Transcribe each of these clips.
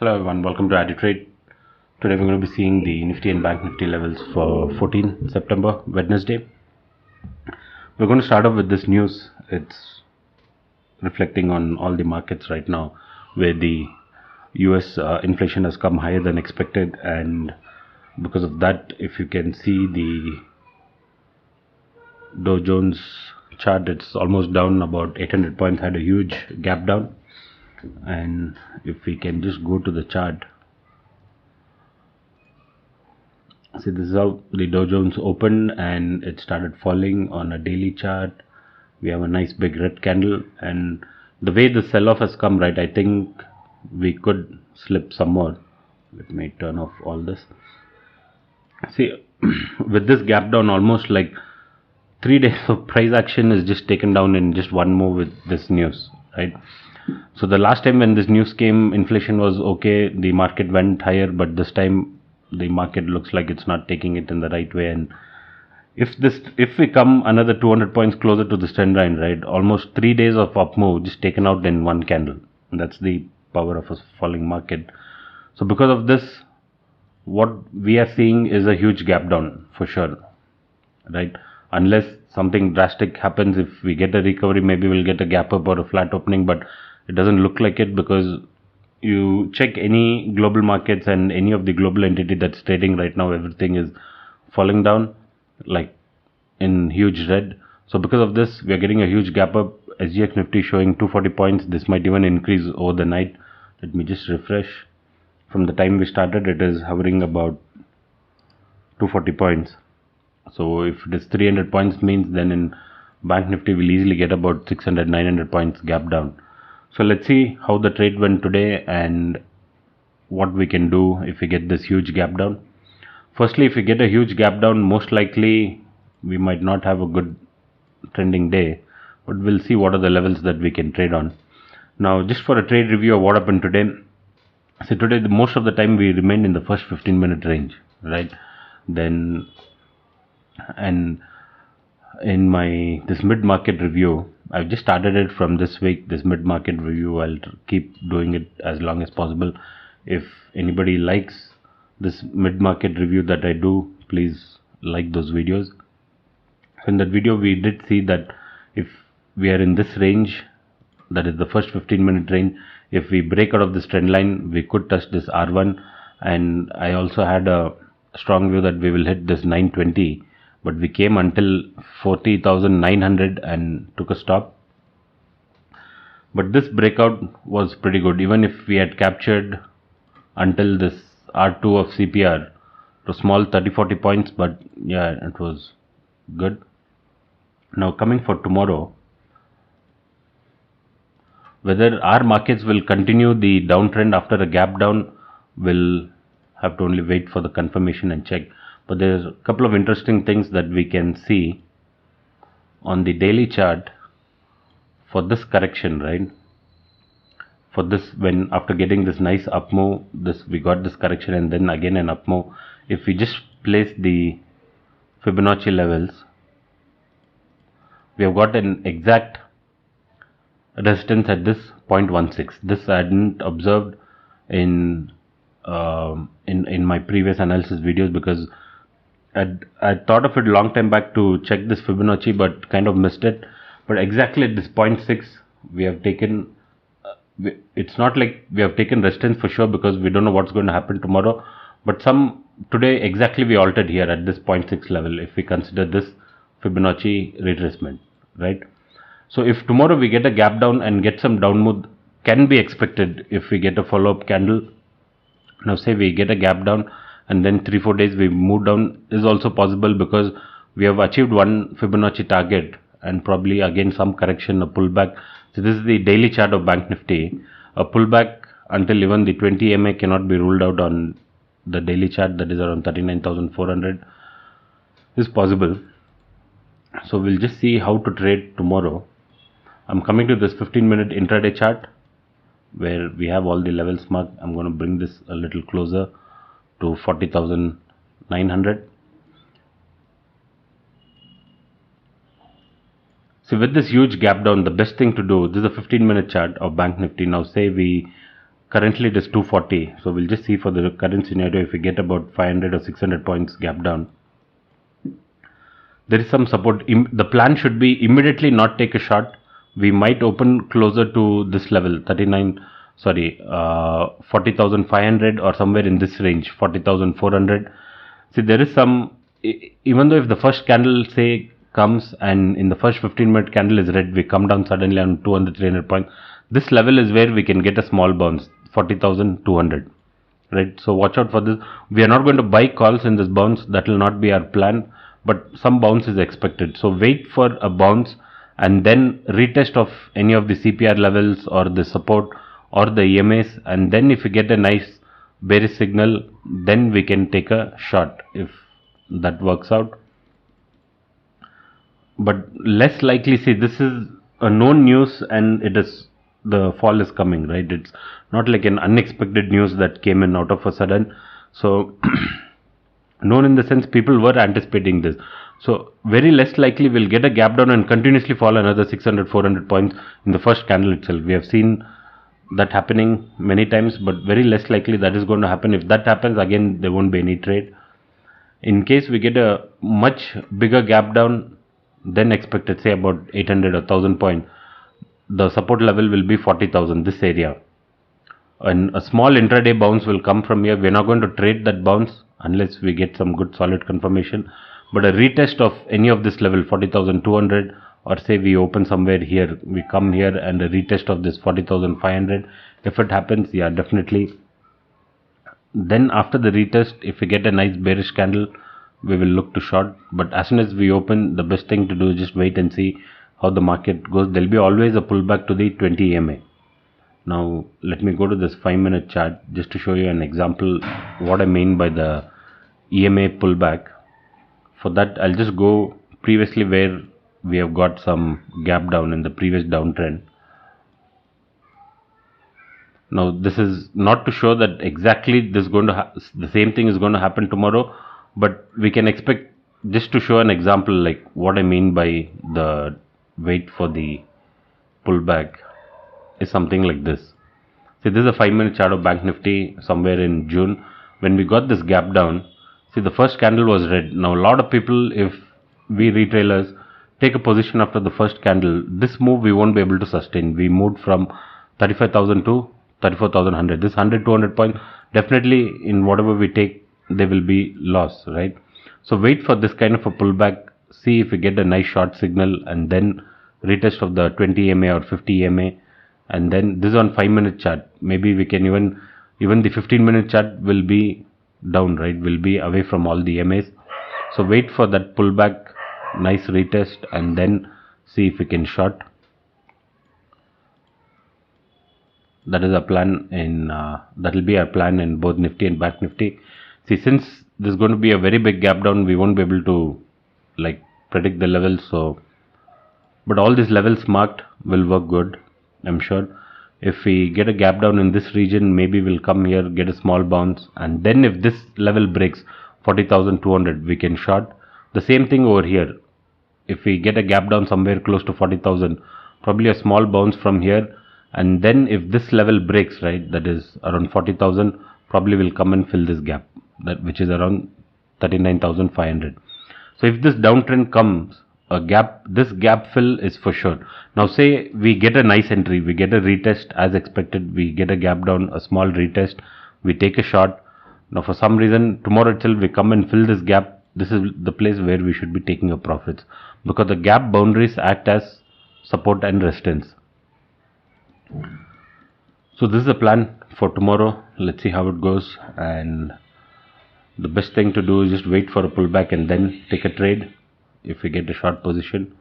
Hello everyone, welcome to Trade. Today we're going to be seeing the Nifty and Banknifty levels for 14 September, Wednesday. We're going to start off with this news. It's reflecting on all the markets right now, where the US inflation has come higher than expected, and because of that, if you can see the Dow Jones chart, it's almost down about 800 points, had a huge gap down. And if we can just go to the chart, see, this is how the Dow Jones opened, and it started falling on a daily chart. We have a nice big red candle, and the way the sell-off has come, right, I think we could slip some more. Let me turn off all this. See, with this gap down, almost like 3 days of price action is just taken down in just one move with this news, right? So the last time when this news came, inflation was okay, the market went higher, but this time the market looks like it's not taking it in the right way. And if we come another 200 points closer to this trend line, right, almost 3 days of up move just taken out in one candle. And that's the power of a falling market. So because of this, what we are seeing is a huge gap down for sure, right? Unless something drastic happens, if we get a recovery, maybe we'll get a gap up or a flat opening, but it doesn't look like it, because you check any global markets and any of the global entity that's trading right now, everything is falling down like in huge red. So because of this, we are getting a huge gap up. SGX Nifty showing 240 points. This might even increase over the night. Let me just refresh. From the time we started, it is hovering about 240 points. So if it is 300 points means, then in Bank Nifty we'll easily get about 600, 900 points gap down. So let's see how the trade went today and what we can do if we get this huge gap down. Firstly, if we get a huge gap down, most likely we might not have a good trending day, but we'll see what are the levels that we can trade on. Now, just for a trade review of what happened today. So today, most of the time we remained in the first 15-minute range, right? Then, and in my this mid-market review, I've just started it from this week. This mid-market review, I'll keep doing it as long as possible. If anybody likes this mid-market review that I do, please like those videos. In that video, we did see that if we are in this range, that is the first 15-minute range, if we break out of this trend line, we could touch this R1. And I also had a strong view that we will hit this 920, but we came until 40,900 and took a stop. But this breakout was pretty good. Even if we had captured until this R2 of CPR, it was small, 30-40 points, but yeah, it was good. Now coming for tomorrow, whether our markets will continue the downtrend after a gap down, we'll have to only wait for the confirmation and check. But there's a couple of interesting things that we can see on the daily chart for this correction, right? For this, when after getting this nice up move, we got this correction and then again an up move. If we just place the Fibonacci levels, we have got an exact resistance at this 0.16. This I hadn't observed in my previous analysis videos, because I thought of it a long time back to check this Fibonacci, but kind of missed it. But exactly at this 0.6, we have taken. It's not like we have taken resistance for sure, because we don't know what's going to happen tomorrow. But today exactly we altered here at this 0.6 level, if we consider this Fibonacci retracement, right? So if tomorrow we get a gap down and get some down move, can be expected if we get a follow-up candle. Now say we get a gap down and then 3-4 days we move down, is also possible, because we have achieved one Fibonacci target and probably again some correction, a pullback. So this is the daily chart of Bank Nifty. A pullback until even the 20 EMA cannot be ruled out on the daily chart, that is around 39,400 is possible. So we'll just see how to trade tomorrow. I'm coming to this 15-minute intraday chart where we have all the levels marked. I'm going to bring this a little closer to 40,900. So with this huge gap down, the best thing to do, this is a 15-minute chart of Bank Nifty. Now say we Currently it is 240. So we'll just see for the current scenario, if we get about 500 or 600 points gap down, there is some support. The plan should be immediately not take a short. We might open closer to this level, 40,500 or somewhere in this range, 40,400. See, there is some, even though if the first candle say comes and in the first 15-minute candle is red, we come down suddenly on 200, 300 points. This level is where we can get a small bounce, 40,200. Right, so watch out for this. We are not going to buy calls in this bounce. That will not be our plan, but some bounce is expected. So wait for a bounce and then retest of any of the CPR levels or the support or the EMAs, and then if you get a nice bearish signal, then we can take a shot if that works out. But less likely, see, this is a known news and it is, the fall is coming, right? It's not like an unexpected news that came in out of a sudden. So known in the sense people were anticipating this. So very less likely we'll get a gap down and continuously fall another 600, 400 points in the first candle itself. We have seen that happening many times, but very less likely that is going to happen. If that happens, again, there won't be any trade. In case we get a much bigger gap down than expected, say about 800 or 1000 point, the support level will be 40,000, this area. And a small intraday bounce will come from here. We're not going to trade that bounce unless we get some good solid confirmation. But a retest of any of this level, 40,200, or say we open somewhere here, we come here and a retest of this 40,500. If it happens, yeah, definitely. Then after the retest, if we get a nice bearish candle, we will look to short. But as soon as we open, the best thing to do is just wait and see how the market goes. There will be always a pullback to the 20 EMA. Now let me go to this 5-minute chart just to show you an example what I mean by the EMA pullback. For that, I'll just go previously where we have got some gap down in the previous downtrend. Now this is not to show that exactly this is going to the same thing is going to happen tomorrow, but we can expect, just to show an example like what I mean by the wait for the pullback is something like this. See, this is a 5-minute chart of Banknifty somewhere in June. When we got this gap down, see, the first candle was red. Now a lot of people, if we retailers take a position after the first candle, this move we won't be able to sustain. We moved from 35,000 to 34,100. This 100, 200 points, definitely in whatever we take, there will be loss, right? So wait for this kind of a pullback, see if we get a nice short signal, and then retest of the 20 EMA or 50 EMA. And then this is on 5-minute chart. Maybe we can even the 15-minute chart will be down, right? Will be away from all the EMAs. So wait for that pullback, nice retest, and then see if we can short. That is a plan in that will be our plan in both Nifty and Banknifty. See, since this is going to be a very big gap down, we won't be able to like predict the levels. So, but all these levels marked will work good, I'm sure. If we get a gap down in this region, maybe we'll come here, get a small bounce, and then if this level breaks 40,200, we can short. The same thing over here. If we get a gap down somewhere close to 40,000, probably a small bounce from here, and then if this level breaks, right, that is around 40,000, probably will come and fill this gap, that which is around 39,500. So if this downtrend comes, this gap fill is for sure. Now say we get a nice entry, we get a retest as expected, we get a gap down, a small retest, we take a short. Now for some reason tomorrow itself we come and fill this gap. This is the place where we should be taking our profits, because the gap boundaries act as support and resistance. So this is the plan for tomorrow. Let's see how it goes, and the best thing to do is just wait for a pullback and then take a trade. If we get a short position,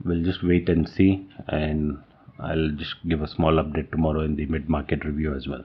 we'll just wait and see, and I'll just give a small update tomorrow in the mid-market review as well.